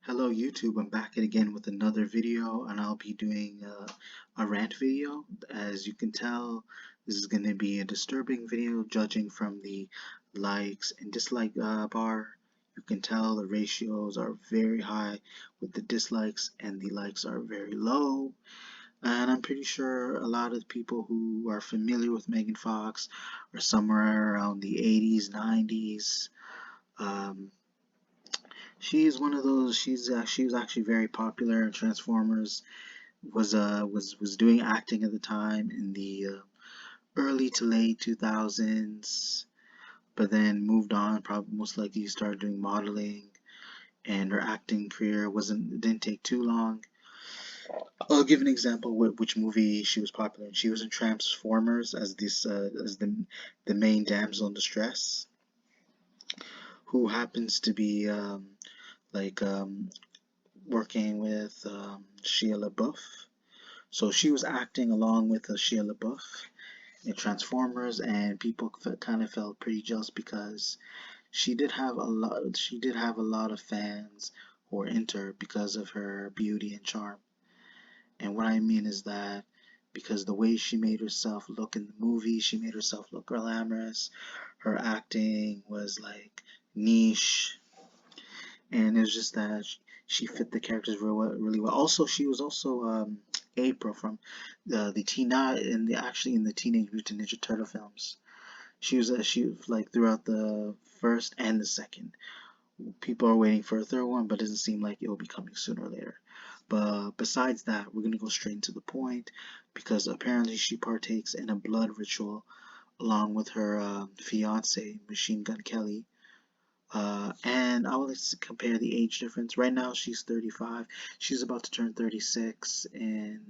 Hello YouTube, I'm back again with another video and I'll be doing a rant video. As you can tell, this is going to be a disturbing video judging from the likes and dislike bar. You can tell the ratios are very high with the dislikes and the likes are very low. And I'm pretty sure a lot of people who are familiar with Megan Fox are somewhere around the 80s, 90s. Um, She is one of those. She was actually very popular in Transformers. Was doing acting at the time in the early to late 2000s, but then moved on. Probably most likely started doing modeling, and her acting career didn't take too long. I'll give an example with which movie she was popular in. She was in Transformers as the main damsel in distress, who happens to be like working with Shia LaBeouf. So she was acting along with Shia LaBeouf in Transformers, and people kind of felt pretty jealous because she did have a lot. She did have a lot of fans who were into her because of her beauty and charm. And what I mean is that because the way she made herself look in the movie, she made herself look glamorous. Her acting was like niche, and it was just that she fit the characters really well. Also, she was also April from the Tina in the actually in the Teenage Mutant Ninja Turtle films. She was like throughout the first and the second. People are waiting for a third one, but it doesn't seem like it will be coming sooner or later. But besides that, we're gonna go straight into the point because apparently she partakes in a blood ritual along with her fiance, Machine Gun Kelly, and I would like to compare the age difference. Right now, she's 35. She's about to turn 36 in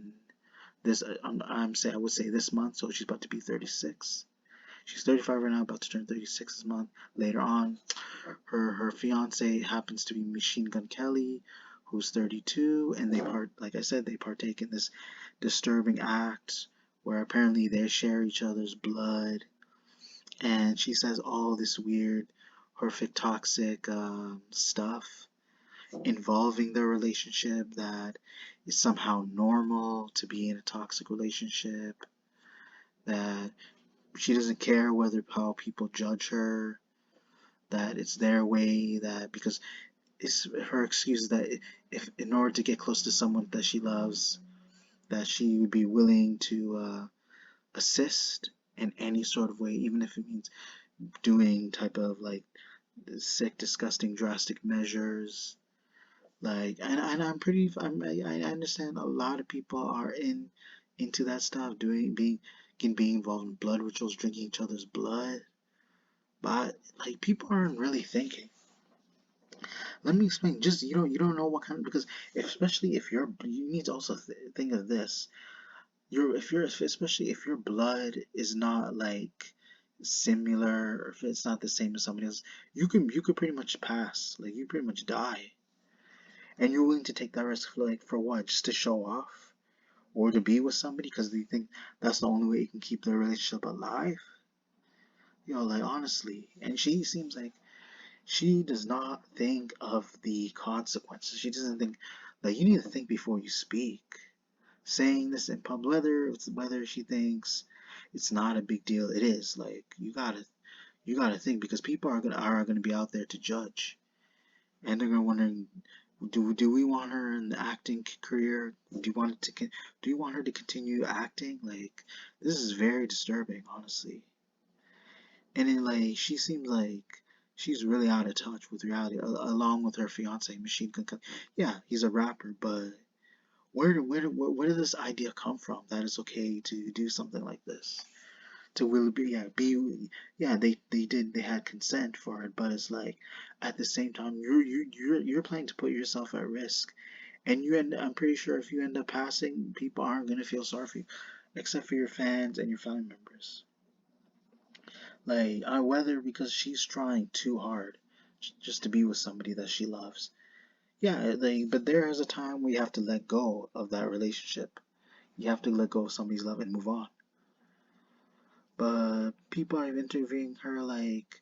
this. I would say this month, so she's about to be 36. She's 35 right now, about to turn 36 this month. Later on, her fiance happens to be Machine Gun Kelly, who's 32, and like I said, they partake in this disturbing act where apparently they share each other's blood, and she says all this weird, horrific, toxic stuff involving their relationship that is somehow normal to be in a toxic relationship, that she doesn't care whether how people judge her, that it's their way, that because it's her excuse that if in order to get close to someone that she loves, that she would be willing to assist in any sort of way, even if it means doing type of like sick, disgusting, drastic measures. Like, and I understand a lot of people are into that stuff, can be involved in blood rituals, drinking each other's blood. But like, people aren't really thinking. Let me explain. Just you don't know what kind of, because especially if you need to also think of this. Especially if your blood is not like similar, or if it's not the same as somebody else, you could pretty much pass. Like, you pretty much die. And you're willing to take that risk for like for what? Just to show off? Or to be with somebody because they think that's the only way you can keep their relationship alive? Like, honestly. And she seems like she does not think of the consequences. She doesn't think, like, you need to think before you speak. Saying this in public, whether she thinks it's not a big deal, it is. Like, you gotta think, because people are gonna be out there to judge, and they're gonna wondering, do we want her in the acting career? Do you want her to continue acting? Like, this is very disturbing, honestly. And then, like, she seems like she's really out of touch with reality, along with her fiance, Machine Gun Kelly. Yeah, he's a rapper, but where did this idea come from that it's okay to do something like this? To really yeah, they had consent for it, but it's like at the same time you're planning to put yourself at risk, and I'm pretty sure if you end up passing, people aren't gonna feel sorry for you, except for your fans and your family members. Like, whether because she's trying too hard just to be with somebody that she loves. Yeah, like, but there is a time where you have to let go of that relationship. You have to let go of somebody's love and move on. But people are interviewing her like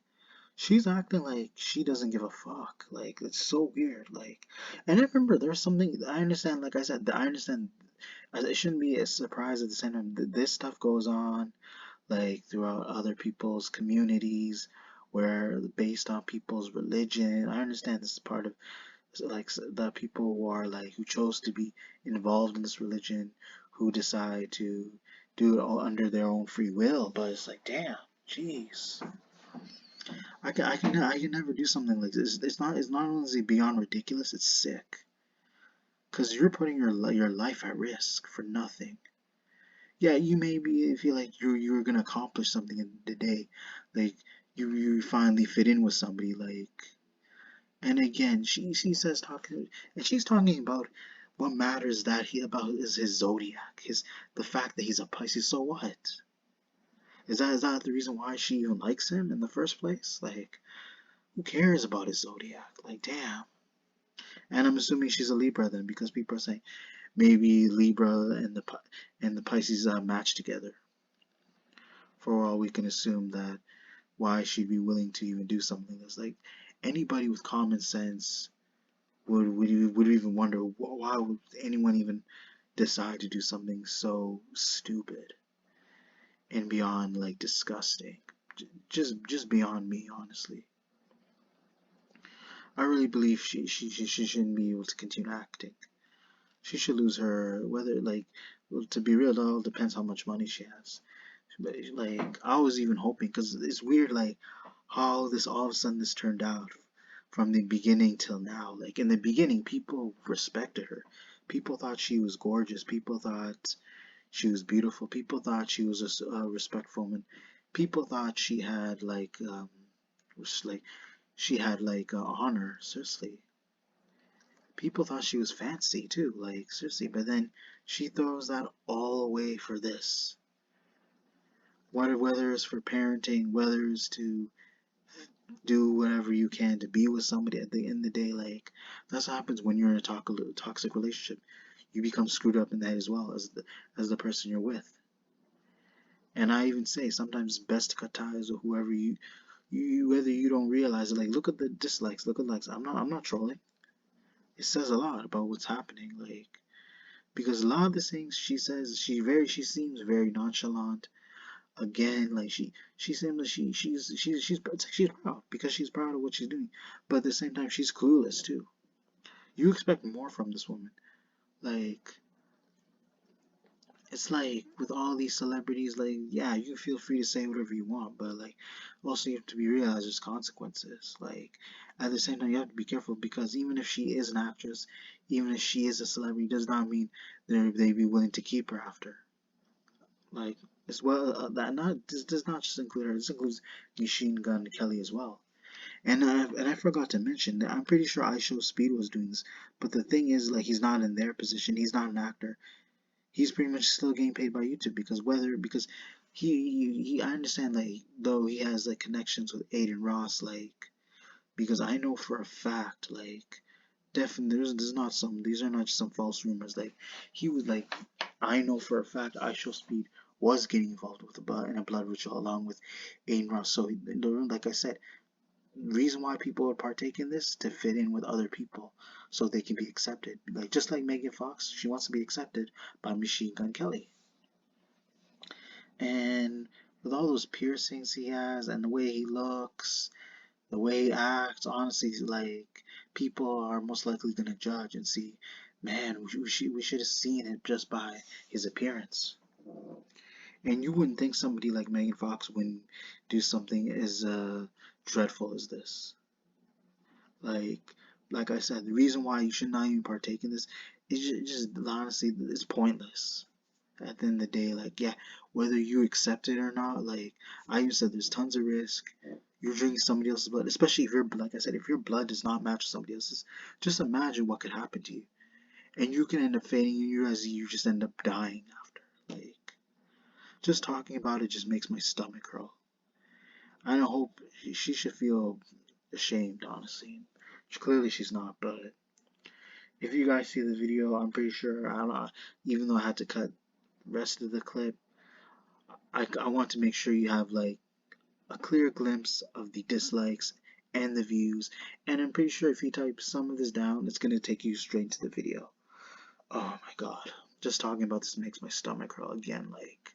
She's acting like she doesn't give a fuck. Like, it's so weird. Like, and I remember there's something, I understand, like I said, I understand it shouldn't be a surprise at the same time. This stuff goes on like throughout other people's communities, where based on people's religion. I understand this is part of like the people who are like who chose to be involved in this religion, who decide to do it all under their own free will. But it's like, damn, jeez. I can never do something like this. It's not only beyond ridiculous, it's sick. Cause you're putting your life at risk for nothing. Yeah, you maybe feel like you're gonna accomplish something in the day, like you finally fit in with somebody, like. And again, she says talking, and she's talking about what matters that he about is his zodiac, his the fact that he's a Pisces. So what? Is that the reason why she even likes him in the first place? Like, who cares about his zodiac? Like, damn. And I'm assuming she's a Libra then, because people are saying maybe Libra and the Pisces match together. For all we can assume that why she'd be willing to even do something that's like anybody with common sense would even wonder why would anyone even decide to do something so stupid and beyond like disgusting. Just beyond me, honestly. I really believe she shouldn't be able to continue acting. She should lose her, whether like, well, to be real, it all depends how much money she has. But like, I was even hoping, because it's weird, like how this all of a sudden this turned out from the beginning till now. Like in the beginning, people respected her. People thought she was gorgeous. People thought she was beautiful. People thought she was a respectful woman. People thought she had like she had like honor. Seriously, people thought she was fancy too. Like seriously, but then she throws that all away for this. Whether it's for parenting, whether it's to do whatever you can to be with somebody at the end of the day, like that's what happens when you're in a toxic relationship. You become screwed up in that as well as the person you're with. And I even say sometimes it's best to cut ties with whoever you whether you don't realize it. Like look at the dislikes, look at likes. I'm not trolling. It says a lot about what's happening, like because a lot of the things she says, she seems very nonchalant. Again, like she seems like she's proud because she's proud of what she's doing, but at the same time she's clueless too. You expect more from this woman. Like it's like with all these celebrities, like yeah, you feel free to say whatever you want, but like also you have to be realized there's consequences. Like at the same time you have to be careful because even if she is an actress, even if she is a celebrity, does not mean they be willing to keep her after. Like as well, that not this does not just include her. This includes Machine Gun Kelly as well. And I forgot to mention that I'm pretty sure I Show Speed was doing this, but the thing is, like, he's not in their position. He's not an actor. He's pretty much still getting paid by YouTube because he I understand like though he has like connections with Aiden Ross, like because I know for a fact like definitely there's not some these are not just some false rumors, like he was like I know for a fact I Show Speed was getting involved with the blood and a blood ritual along with Aiden Ross. So like I said, reason why people would partake in this to fit in with other people so they can be accepted. Like just like Megan Fox, she wants to be accepted by Machine Gun Kelly. And with all those piercings he has and the way he looks, the way he acts, honestly, like people are most likely gonna judge and see, man, we should have seen it just by his appearance. And you wouldn't think somebody like Megan Fox wouldn't do something as dreadful as this. Like, like I said, the reason why you should not even partake in this is just honestly, it's pointless. At the end of the day, like, yeah, whether you accept it or not, like, I even said there's tons of risk. You're drinking somebody else's blood, especially if your, like I said, if your blood does not match somebody else's. Just imagine what could happen to you, and you can end up fading, and you just end up dying after. Like, just talking about it just makes my stomach curl. I don't hope she should feel ashamed, honestly. Clearly she's not, but if you guys see the video, I'm pretty sure, I don't know, even though I had to cut the rest of the clip, I want to make sure you have like a clear glimpse of the dislikes and the views, and I'm pretty sure if you type some of this down, it's gonna take you straight to the video. Oh my god. Just talking about this makes my stomach crawl again. Like,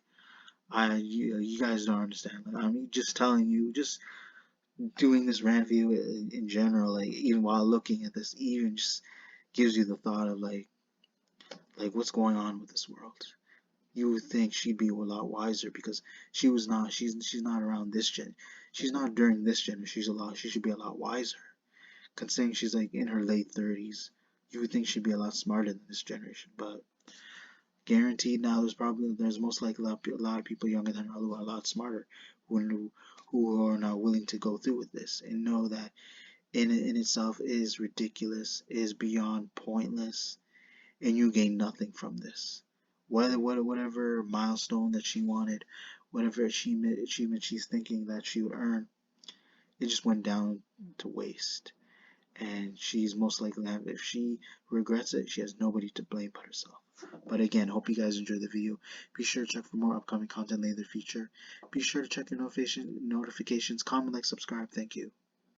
you guys don't understand. Like, I'm just telling you, just doing this rant video in general, like, even while looking at this, even just gives you the thought of like what's going on with this world. You would think she'd be a lot wiser because she was not. She's not around this gen. She's not during this gen. She should be a lot wiser. Considering she's like in her late 30s, you would think she'd be a lot smarter than this generation. But guaranteed now, there's most likely a lot of people younger than her who are a lot smarter, who are now willing to go through with this and know that in itself is ridiculous, is beyond pointless, and you gain nothing from this. Whatever milestone that she wanted, whatever achievement she's thinking that she would earn, it just went down to waste. And she's most likely, if she regrets it, she has nobody to blame but herself. But again, hope you guys enjoyed the video. Be sure to check for more upcoming content later in the future. Be sure to check your notifications, comment, like, subscribe. Thank you.